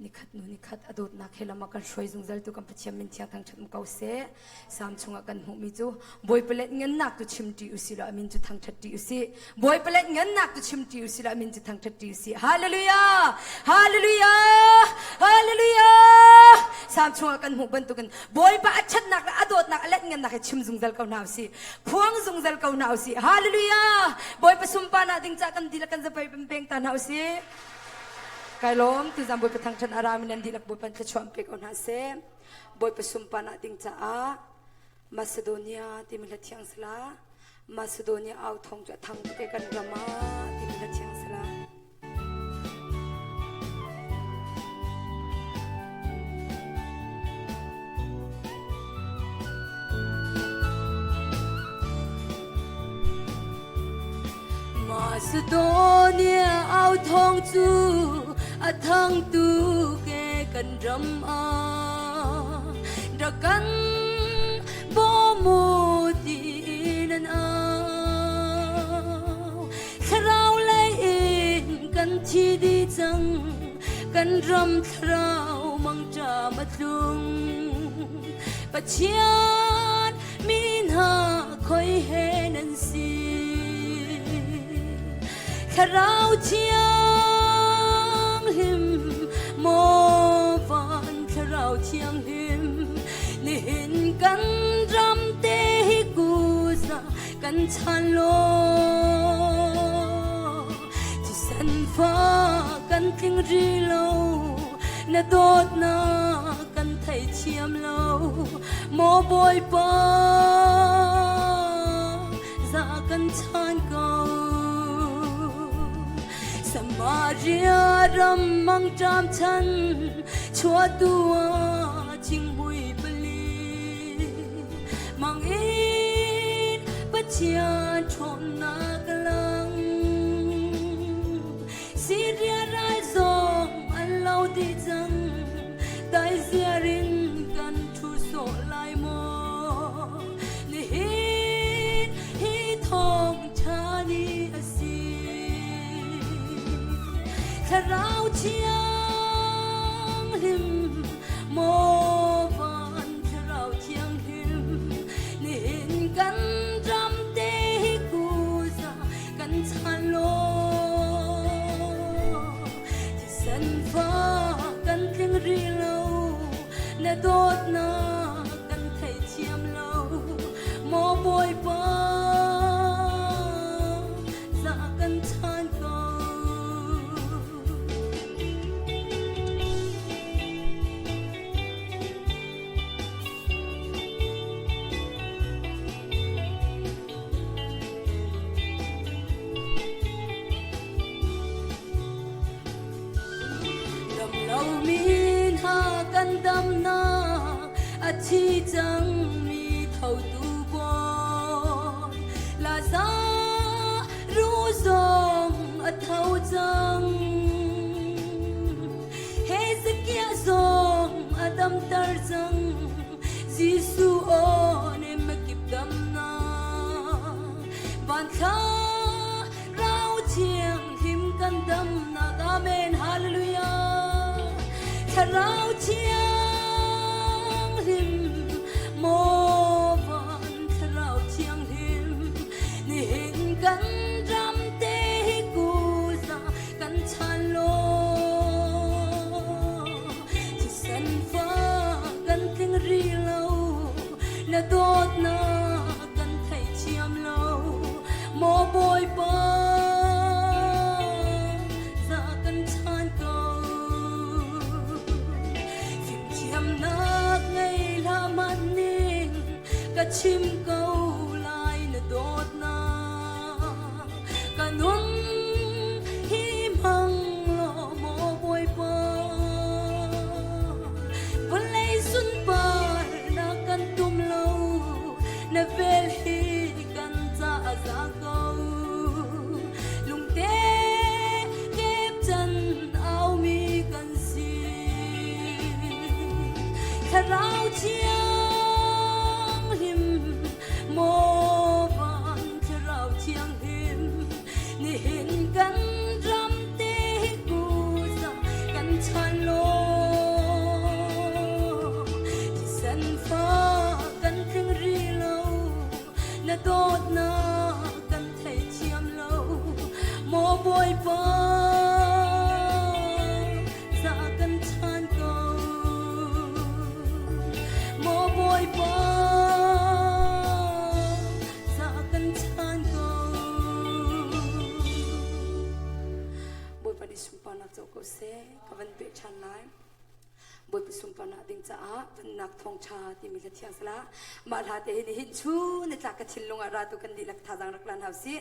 นิขัดนูนิขัดอดุดนักเฮลามากันช่วยจุงจัลตุกันพัชมินเทียงทางชัดมุกเอาเสสามชงกันหูมิจูบอยเปล็ดเงินนักตุชิมติอุสิละมินจุทางชัดติอุสิบอยเปล็ดเงินนักตุชิมติอุสิละมินจุทางชัดติอุสิฮาเลลูยาฮาเลลูยาฮาเลลูยาสามชงกันหูบรรทุกันบอยปะชัดนักอดุดนักเล็ดเงินนักชิมจุงจัลเขาหนาวสิพวงจุงจัลเขาหนาวสิฮาเลลูยาบอยปะสุมปานาดิ้งจากกันดีละกันจะไปเป็นเพลงตาหนาวสิกายล้มที่จำบอยไปทางชันอารามินันดีลักบอยปันจะชวนไปก่อนหาเซบอยไปสุมปานาดิ้งจ้ามาซิโดเนียที่มิลเทียงสลามาซิโดเนียเอาทองจะทางไปกันรามาที่มิลเทียงสลามาซิโดเนียเอาทองจูอาทางตูเกกันรำอาดักกันบ่มูดีนันเอาถ้าเราเลยอินกันที่ดีจังกันรำถ้าเรามังจะมาดุงปัจเจียนมีหาคอยเห็นนันสิถ้าเราเชียหิมโมวันถ้าเราเชียงหิมนี่เห็นกันรำเตหิกูซะกันชันโลที่สันฟ้ากันทิ้งรีโลน่าโดดนากันไทยเชียมโลโมบอยปาซะกันชันเก่าสมาเรียรำมังจามฉันชัวตัวจิงบุยบลีมังอินปัจเจียนชนนากลังสิเรียไรซองอันเล่าดีจังได้เสียรินกันทุโสลายโมนี่ฮิทองชานีถ้าเราเชียงหิมโมวันถ้าเราเชียงหิมนี่เห็นกันรำเตหิกูซะกันชันโลที่สันฟ้ากันเพียงรีโลน่าโดดนากันไทยเชียมโลโมบอยปาซะกันชันโกเรามีหากันดำนาอาชีจังมีเท่าตูบอยลาซารู้ทรงอาเท่าจังเฮสเกียทรงอาดำตาจังจิสูโอเนมกิบดำนาบ้านข้าเราเชียงหิมกันดำนาอาเมนฮาเลลูยาถ้าเราเชียงหิมโมวันถ้าเราเชียงหิมนี่เห็นกันรำเตหิกูซะกันชันโลที่สันฟ้ากันทิ้งรีโลน่าโดดนากันไทยเชียมโลโมบอยปาชิมเกาลายน่ะโดดนากันงหิมังโลโมบอยปาวันไลสุนปานากันตุมโลน่ะเวลฮีกันจ้าซาเกาลุงเต้เก็บจันเอามีกันสิถ้าเราเชียโมวันถ้าเราเชียงหิมนี่เห็นกันรำเตกูซะกันชันโล ni sumpana joko se kavan pe chan lai boi pu sumpana ding cha a nak thong cha ti mi la thiang sala ma la te ni hin chu ni tla ka thil longa ra tu kan di lak tha jang rak lan hau si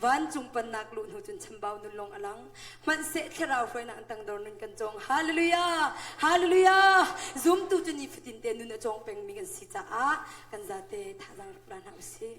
van chung pan nak lu nu chun chambau nu long alang man se khrau hroina antang dor nun kan chong hallelujah hallelujah zoom tu chu ni fitin te nu na chong peng mi kan si cha a kan za te tha jang rak lan hau si